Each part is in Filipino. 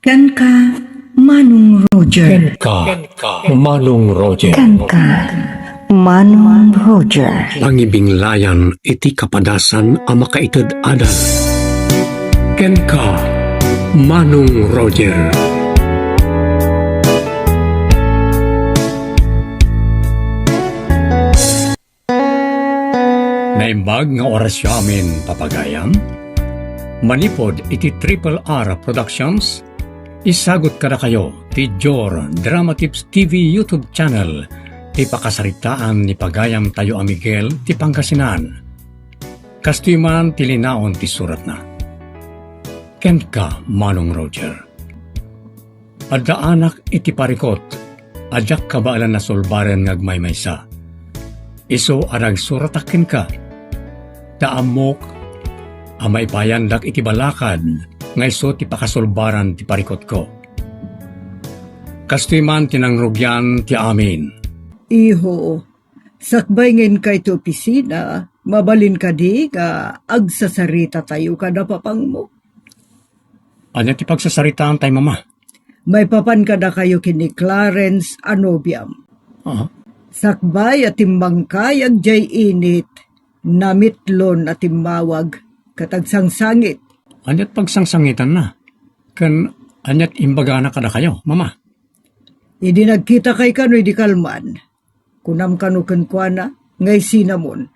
Ken ka Manong Roger. Manong Roger. Ken ka Manong Roger. Pangibinglayan iti kapadasan a makaited adan. Ken ka Manong Roger. Naimbag nga orasyo amin papagayam. Manipod iti Triple R Productions. Isagot kada kayo ti Jor Drama Tips TV YouTube channel. Ti pakasaritaan ni Pagayam tayo a Miguel ti Pangasinan. Kastiman ti linaon ti surat na. Ken ka Manong Roger. Adda anak iti parikot. Adyak kabaalan na solbaren ngagmaymaysa. Iso arag suratakin ka. Daamok amay payandak iti balakad nga iso ti pakasolbaran ti parikot ko. Kastiman tinangrugyan ti amin. Iho, sakbay ngin kay ti opisina, mabalin ka di ka agsasarita tayo kada papang mo. Anya ti pagsasaritaan tay mama? May papan kada kayo kini Clarence Anobiam. Sakbay at timbangkay ag jay init, namitlon at timawag, katagsangsangit. Anyat pagsangsangitan na. Kan anyat imbaga na kada kayo, mama. Idi nagkita kay kano di kalman. Kunam kano kenkwana, ngay sinamon.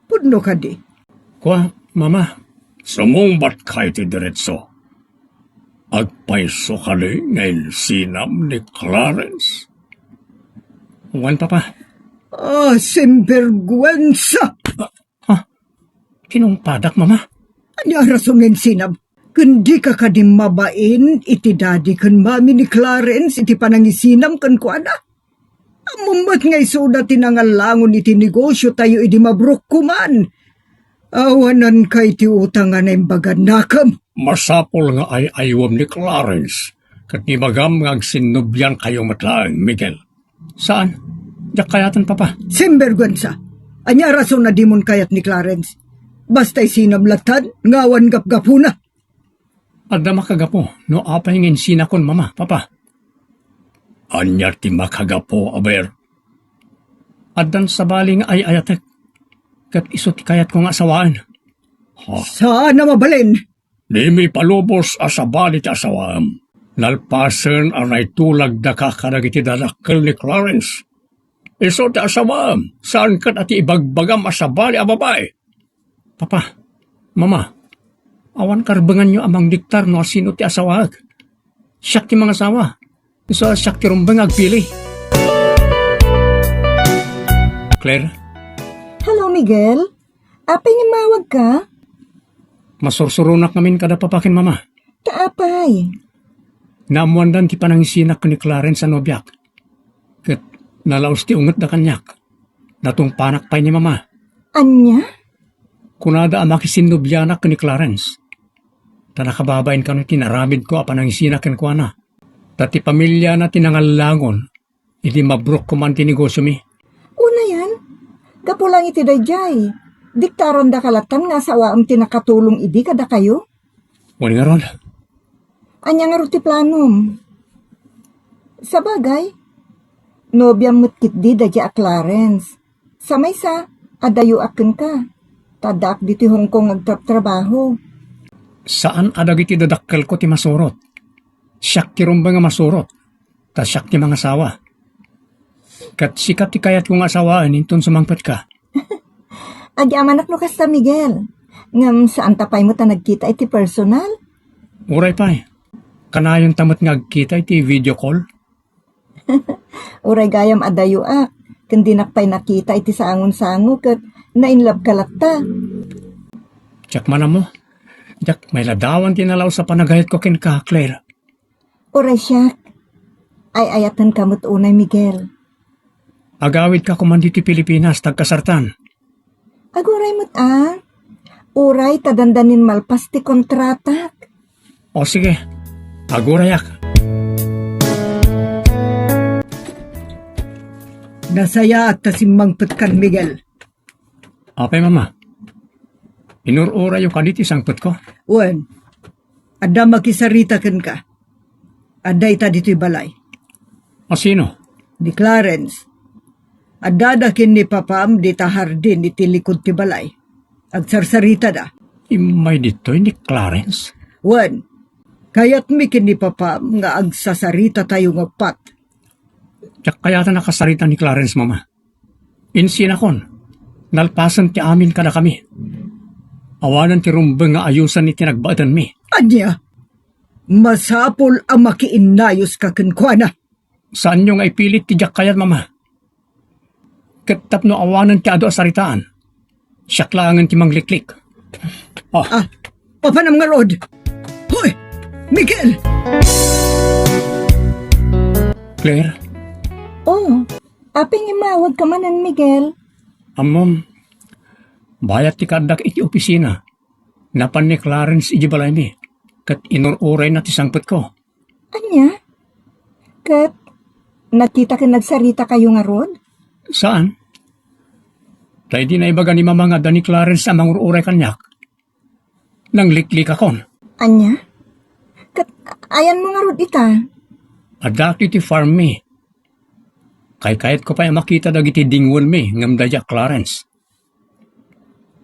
Pudno ka di. Kwa, mama. Sumumbat kay ti diretso. Agpaiso ka di ngayon sinam ni Clarence. Wan papa. Sinvergüenza! Kinong padak, mama? Ano rason ngayon sinam? Kundi ka kadim mabain, iti daddy kan mami ni Clarence, iti panangisinam kan kuana. Amumat ngay suda tinangalangon iti negosyo tayo iti mabrok kuman. Awanan kay ti utang nga na imbagan nakam. Masapol nga ay aywam ni Clarence. Kat ni bagam nga agsinubyan kayo matlaang, Miguel. Saan? Diyak kayatan, papa. Sinvergüenza! Anya rason na dimon kayat ni Clarence. Basta'y sinamlatan, ngawan gap-gapuna. Adda makagapo, no apay ngin sinakon, mama, papa. Anya ti makagapo, aber. Addan sabaling ay ayatek. Kat iso ti kayat kong asawaan. Saan na mabalin? Di mi palubos asabali ti asawam. Nalpasen anay tulag da kakaragiti dadakkel ni Clarence. Iso ti asawam, saan kat ati ibagbagam asabali a babae. Papa, mama, awan karbangan nyo amang diktar no sino ti asawag. Siyak ti mga asawa. Iso siyak ti rumbang agpili. Claire? Hello, Miguel. Apay nga mawag ka? Masursurunak namin kada papakin, mama. Kaapay. Naamuandan ti panangisinak ni Clarence sa nobyak. Kat nalaos ti unget da kanyak. Natong panak pay ni mama. Anya? Kunada amakisinubyanak ni Clarence. Tanakababain ka no tinaramid ko apanangisinak ken kuana. Tati pamilya na tinangalangon. Idi mabrok ko man ti negosyo mi. Una yan. Kapulang iti dayjay. Diktaron da kalatan nga sawaam tinakatulong idi kada kayo. Wani nga ron. Anya nga ruti planom. Sa bagay, nobya mutkit di dadya a Clarence. Sa may sa, adayo akin ka. Tadak diti Hong Kong agtrabaho. Saan adagiti dadakkel ko ti masurot? Siyak ti rumba nga masurot. Ta siyak ti mga asawa. Kat sikat ti kayat kong asawaan inton sumangpet ka. Adi amanak no kasta Miguel. Ngam saan tapay mo ta nagkita iti personal? Uray pa Kanayon tamot nga agkita iti video call. Uray gayam adayo a. Kundi nakpay nakita iti saangon-sango kat nainlab kalatta. Tiyak man mo. Tiyak may ladawan tinalaw sa panagayat ko kin ka, Claire. Uray siyak. Ay ayatan kamot unay Miguel. Agawid ka kumandi ti Pilipinas, tagkasartan. Aguray mo't Uray tadandanin malpas ti kontratak. O sige, agurayak. Nasaya at tasimmangpet kan Miguel. Apay mama, inurura yung kaditi sangpet ko. Wen, ada makisarita kan ka. Aday ta dito'y balay. O sino? Di Clarence. Adadakin ni Papam di tahardin iti likod ti balay. Agsarsarita da. Imay dito'y ni Clarence. Wan, kayat mi kin ni Papam nga agsasarita tayo nga pat. Tiyak kaya ta nakasarita ni Clarence, mama. Insinakon, nalpasan ti amin kada kami. Awanan ti rumbeng nga ayusan ni tinagbaatan mi. Anya, masapol ang makiinayos ka kenkwana. Saan nyo nga ipilit ti Jack kayat, mama? Katapno awanan ti ado asaritaan. Siyaklangan ti mangliklik. Papanam nga Rod. Hoy, Miguel! Claire, Oh, aping imawag ka manan, Miguel. amom, bayat ti kadak iti opisina. Napan ni Clarence iji balay mi. Kat inururay na ti sangpet ko. Anya? Kat, nakita ka nagsarita kayo nga, Rod? Saan? Tay di na ibaga ni mama nga da ni Clarence ang mangururay kanyak. Nang liklik akon. Anya? Kat, ayan mo nga, Rod, ita. Adakti ti farm mi. Kay kahit ko pa yung makita dagiti dingwon mi ngam da Jack Clarence.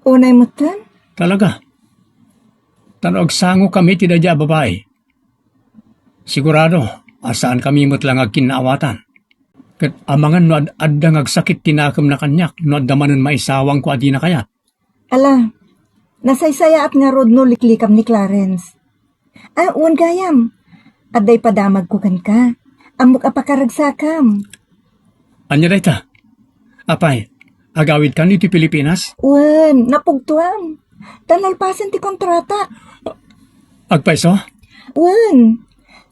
Unay mo tan? Talaga. Tanog sango kami ti dadya babae. Sigurado, asaan kami mo't lang agkinaawatan. Kat amangan no ad-addang agsakit tinakam na kanyak no addamanan maisawang ko adi na kayat. Ala, nasaysaya at nga, Rod, no liklikam ni Clarence. Uwan gayam. Aday padamag ko kan ka. Amok apakaragsakam. Anya day ta? Apay, agawid ka ni ti Pilipinas? Uwan, napugtuam. Tanalpasan ti kontrata. Agpaiso? Uwan,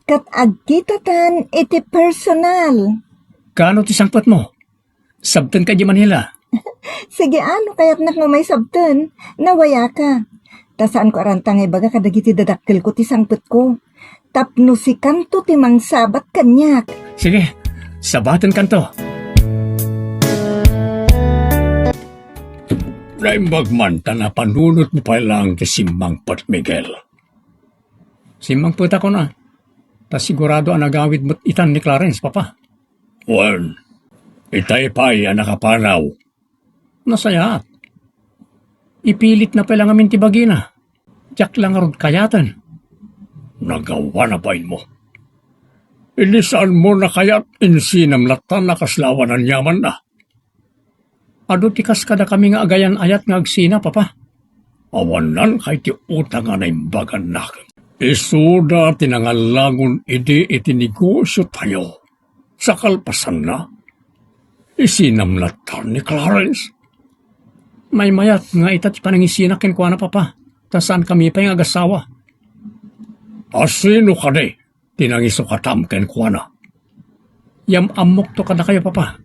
kat agkitatan iti personal. Kaano ti sangpat mo? Sabtan ka di Manila. Sige, ano kaya't nak mo may sabten? Nawaya ka. Tasaan ko arantang baga kadagiti dadakkel ko ti sangpet ko. Tapno si kanto ti mangsabat kanyak. Sige, sabatan kanto. Naimbagman ta na panunot mo pa lang ti Simangpot, Miguel. Simangpot ako na. Ta sigurado ang nagawid mo't itan ni Clarence, papa. Well, itay pa'y ang nakapanaw. Nasaya. Ipilit na pala ngamin ti bagina. Jack lang arod kayatan. Nagawa na pain mo. Ilisaan mo na kayat insinam latan na kaslawan ang yaman na. Ado tikas kada kami nga agayan ayat nga agsina, papa. Awanan kay ti utang nga naimbagan na. Isuda tinangalangon iti negosyo tayo. Sa kalpasan na. Isinamlatan ni Clarence. May mayat nga itat panangisinakin ko na, papa. Tasaan kami pa yung agasawa. Asino ka de? Tinangiso katam ken ko na. Yam amok to kada kayo, papa.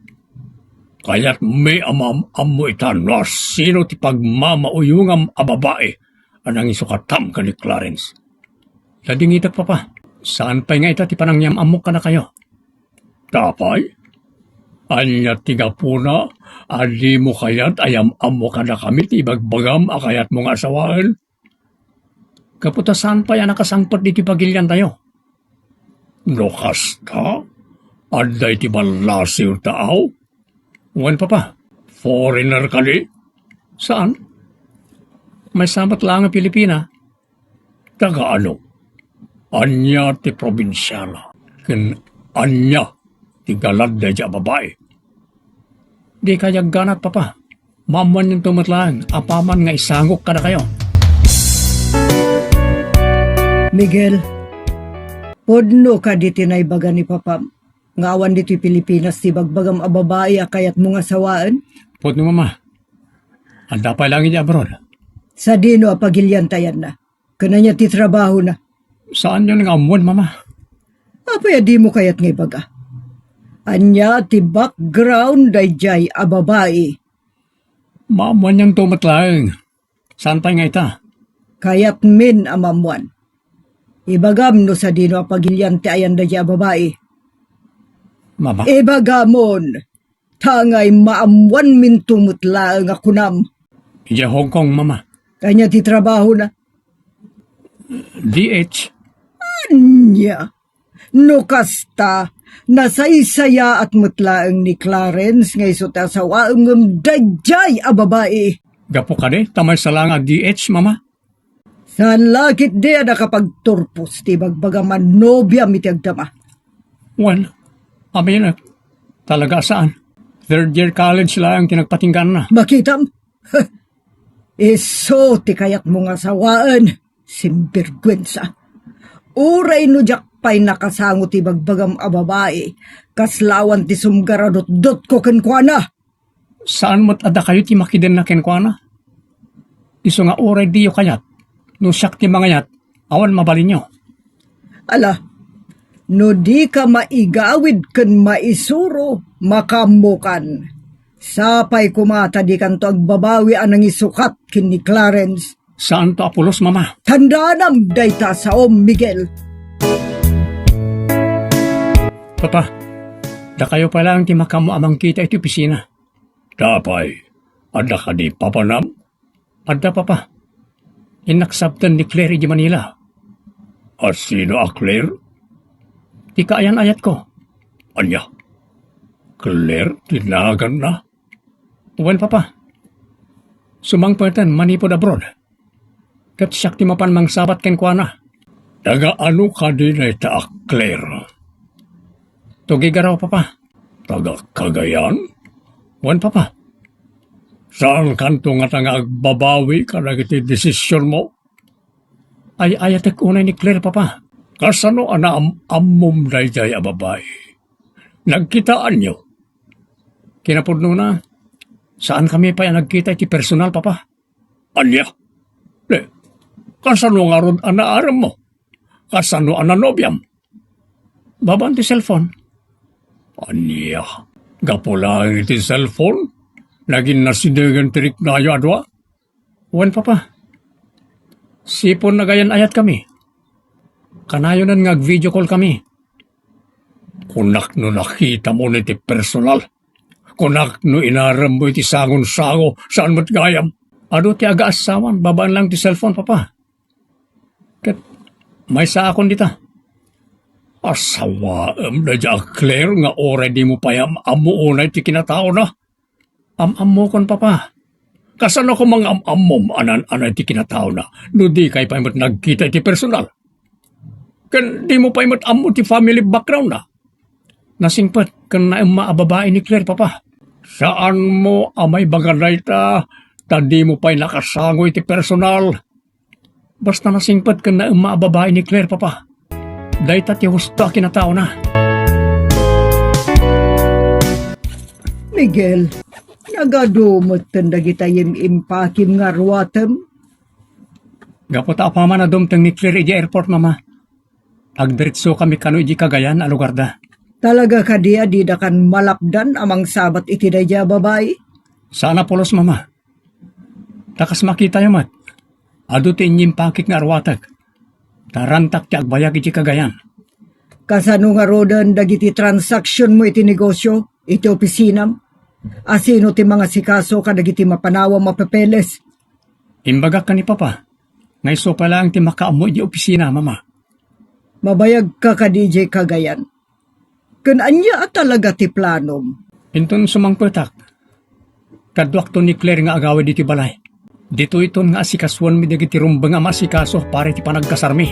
Kaya't may amam-amo itan na sino ti pagmamauyungam a babae anang isukatam ka ni Clarence. Lading itak, papa. Saan pa nga ita ti panangyam amok ka na kayo? Tapay? Anya tiga puna, adi mo kayat ayam amo ka na kami ti ibagbagam a kayat mong asawaan? Kaputasan pa yan nakasangpat di ti pagilyan tayo. Lokas ka? Aday ti balasiw taaw? Wan, papa. Foreigner ka di? Saan? May samat lang ang Pilipina. Taga ano? Anya ti probinsyala. Ken anya ti galad da dya babae. Di kayag ganat, papa. Maman yung tumatlaan. Apaman nga isangok ka na kayo. Miguel, podno ka di tinaybaga ni Papam. Ngawan dito'y Pilipinas ti bagbagam a babae a kayat mga sawaan. Put no, mama. Anda pa lang niya abroad. Sa dino a pagilyantayan na. Kananya ti trabaho na. Saan yun nga amuan, mama? Apaya di mo kayat ngay baga. Anya ti background day jay a babae. Mamuan niyang tumatlang. Saan pa nga ita? Kayat min a mamuan. Ibagam no sa dino a pagilyante ayan day a babae. Mama? Ibagamon. Tangay maamuan min tumutla nga kunam. Iya Hong Kong, mama. Kanya ti trabaho na. DH. Anya. No kasta, nasaysaya at mutlaang ni Clarence ngay suta sa waangam dayjay a babae. Gapo ka de, tamay sa lang a DH, mama. Sa lakit di na kapag turpos ti bagbagaman nobya mitagdama. Well, abi na. Talaga saan? Third year college lang tinagpatinggan na. Makitam? Iso ti kayak mo nga sawaan, simbirgwensa. Uray no jak pa'y nakasango ti bagbagam a babae, kaslawan ti sumgaradot-dot ko kenkwana. Saan mo't ada kayo ti makiden na kenkwana? Iso nga oray diyo kayat. No siyak ti mga yat, awan mabalin nyo. Ala, no di ka maigawid ken maisuro, makamukan. Sapay kumata di kanto agbabawi anang isukat kin ni Clarence. Saan to Apolos, mama? Tandanam dayta sa Miguel. Papa, da kayo pa lang ti makamo amang kita iti opisina. Dapay, ada ka di papanam? Ada papa. Inaksabtan ni Claire di Manila. At sino a Claire? Di kaayan ayat ko. Anya? Claire, tinagan na? Well, papa. Sumangpatan manipod abroad. Kat siyak ti mapan mang sabat ken kwa na. Taga ano ka din ay ta a Claire? Tugigaraw, papa. Taga Cagayan? Wan, papa. Saan kanto nga nga agbabawi ka na iti desisyon mo? Ay ayatek unay ni Claire, papa. Kasano ana amom dayjay a babae? Nagkitaan nyo? Kinapudno na. Saan kami pa yung nagkita iti personal, papa? Anya? Kasano nga ron anaaram mo? Kasano ananobyam? Babaan ti cellphone? Anya? Gapula iti cellphone? Naging nasidagan tirik na ayo adwa? Wan, papa. Sipon na gayan ayat kami. Kanayonan nga video call kami. Kunak no nakita mo niti personal. Kunak no inaram mo iti sangon-sango saan mo't gayam. Ado ti aga-asawan, babaan lang ti cellphone, papa. Kat may sa akon dita. Asawaam na dya Claire nga already mo payam amuunay ti kinatao na. Am-am kon, papa. Kasano ko mga am-amom anan-anay ti kinatao na. No di kay pa imot nagkita iti personal. Kan di mo pa imot amo ti family background na. Nasingpat kan na maababae ni Claire, papa. Saan mo amay baganay ta? Tadi mo pa'y nakasango iti personal. Basta nasingpat kan na maababae ni Claire, papa. Dahil ti husto kinatao na. Miguel, nagadumot tanda kita yung impakim nga ruwatem. Gapot apama na dumteng ni Claire iti airport, mama. Agdiritso kami kano iti Cagayan a lugar da. Talaga ka diya di da kan malapdan amang sabat iti dayja babae? Sana Polos, mama. Takas makita yung mat. Ado ti inyim pakik nga arwatag. Tarantak ti agbayag iti Cagayan. Kasano nga rodan dagiti transaksyon mo iti negosyo, iti opisinam? Asino ti mga sikaso ka dagiti mapanawa mapapeles? Imbagak ka ni papa. Ngay so pala ang ti makaamo iti opisina, mama. Mabayag ka ka DJ Cagayan. Kananya at talaga ti planom. Inton sumangpetak. Kadwak to ni Claire nga agawid iti balay. Dito iton nga asikaswan mi dagiti rumbang nga masikaso pare ti panagkasarmi.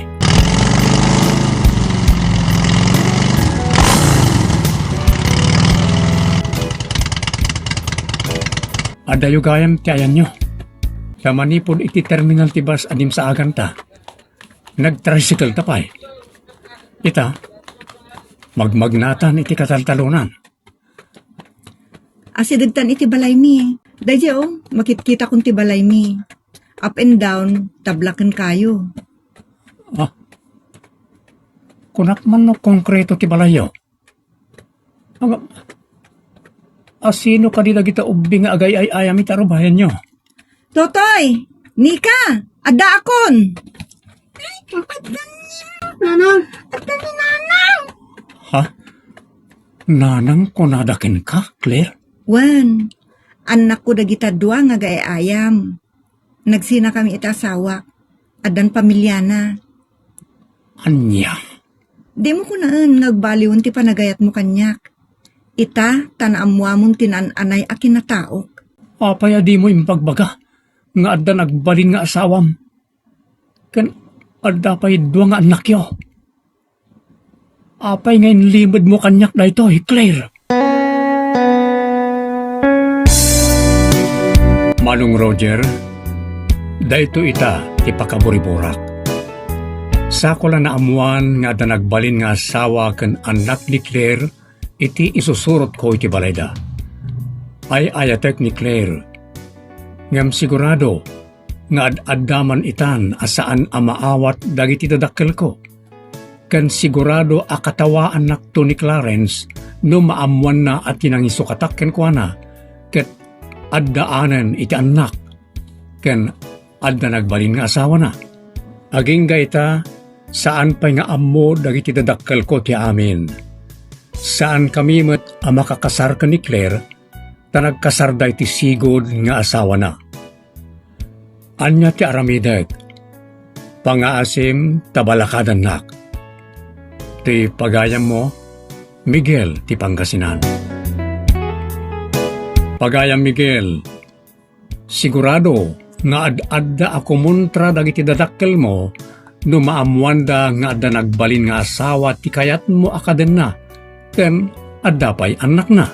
Adayo gayam ti ayan nyo. Sa manipod iti terminal ti bus adim sa aganta. Nag-tricycle tapay. Ita, magmagnatan iti kataltalunan. Asidagtan iti balay mi. Dahil makikita kong ti balay mi. Up and down, tablakan kayo. Ah, kunak man no konkreto ti balayo. Asino ka nila kita ubing nga agay ay ayam itarubayan nyo? Totoy! Nika! Ada akon! Nanang! Ha? Nanang kunadakin ka, Claire? Wan, anak ko dagita dua nga gay ayam. Nagsina kami ita asawa. Adan pamilya na. Anya? Di mo kunaan ngagbaliwon ti panagayat mo kanyak. Ita, tanaamwa mong tinananay a kinataok. Apay di mo impagbaga, nga adda nagbalin nga asawam. Kan adda pa'y dua nga anak yo. Apay ngayon limod mo kanyak na ito, Claire. Manong Roger, dayto ita ti pakaburiburak. Sako lang na amuan nga adda nagbalin nga asawa kan anak ni Claire, iti isusurot ko iti balayda. Ay ayatek ni Claire. Ngam sigurado nga ad-addaman itan asaan amaawat dagiti dadakkel ko. Kan sigurado akatawaan nakto ni Clarence no maamuan na at tinangisukatak ken kuana ket addaanan iti anak ken adda nagbalin nga asawa na. Aging gaita saan pa'y nga ammo dagiti dadakkel ko ti amin. Saan kami met a makakasar ken ni Claire ta nagkasarda iti sigod nga asawa na. Anya ti aramidet, pangaasim tabalakadan nak. Ti pagayam mo, Miguel ti Pangasinan. Pagayam Miguel, sigurado nga ad-adda ako muntra dagiti dadakkel mo no maamuanda nga adda nagbalin nga asawa ti kayat mo akaden na ken adda pa'y anak na.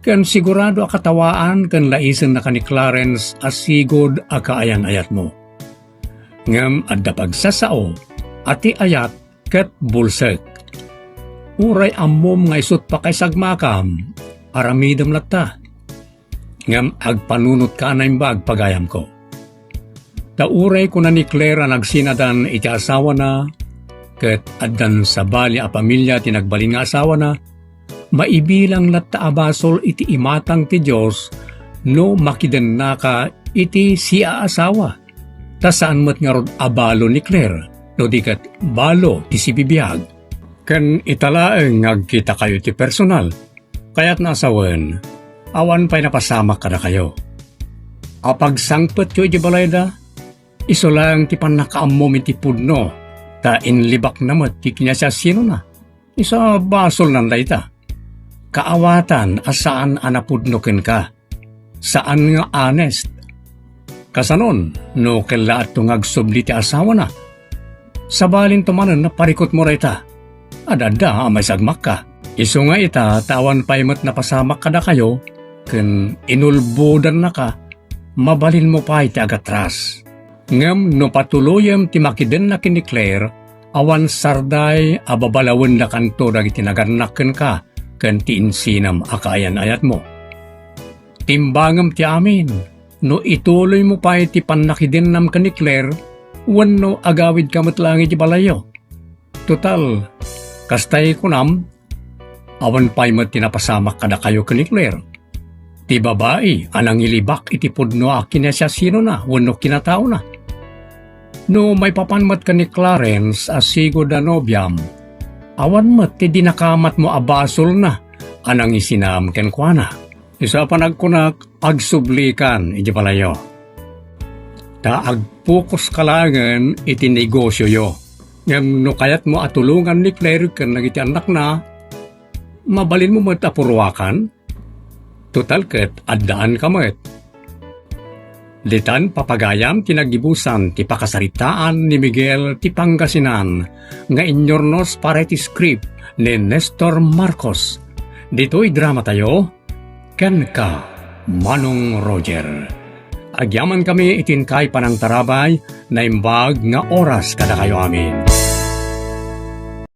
Ken sigurado akatawaan ken laisen na kani Clarence asigod akaayan-ayat mo. Ngem adda pagsasao ati ayat ket bulsek. Uray ammom nga isut pa kay sagmakam, aramidem latta. Ngem agpanunot ka na imbag pagayam ko. Tauray ko na ni Claire nagsinadan iti asawa na, ket addan sa bali a pamilya tinagbalin nga asawa na, maibilang latta abasol iti imatang ti Diyos no makiden na ka iti siya asawa. Ta saan mat nga rod abalo ni Claire no dikat balo ti si bibiyag. Ken italaeng agkita kayo ti personal. Kaya't nasawen, awan pa'y napasamak kada kayo. Apag sangpet yo iti balayda, iso lang ti panakaamom iti pudno, ta inlibak namat ti kinyasya sino na. Isa basol nan dayta. Kaawatan asaan anapudnoken ka. Saan nga honest. Kasanon, no kela at tungagsubli ti asawa na. Sabalin tumanan na parikot mo rita. Adada may sagmak ka. Iso nga ita, tawan paimat na pasamak kada kayo, ken inulbudan na ka, mabalin mo pa iti agatras. Ngem no patuluyem ti makiden na kini Claire, awan sarday ababalawen na kanto dagiti nagarnaken ka, ken ti insinam akayan-ayat mo. Timbangam ti amin, no ituloy mo pa iti panakidennam ka ni Claire, wano agawid kamot lang iti balayo. Total, kastay kunam, awan pa'y mat tinapasamak kada kayo ka ni Claire. Ti babae, anang ilibak iti pudno akin na siya sino na, wano kinatao na. No may papanmat ka ni Clarence asigo da nobyam, awan mat ti dinakamat mo abasol na, anang isinam ken kuana. Isa panagkunak, agsublikan iti palayo. Ta agpukos kalangan iti negosyo yo. Ngem no kayat mo atulungan ni Claire ken nagiti anak na, mabalin mo matapurwakan, total ket addaan kamet. Litan papagayam tinagibusan ti pakasaritaan ni Miguel ti Pangasinan nga inyornos para ti script ni Nestor Marcos. Dito'y drama tayo, ken ka, Manong Roger. Agyaman kami itin kay panang tarabay na imbag nga oras kada kayo amin.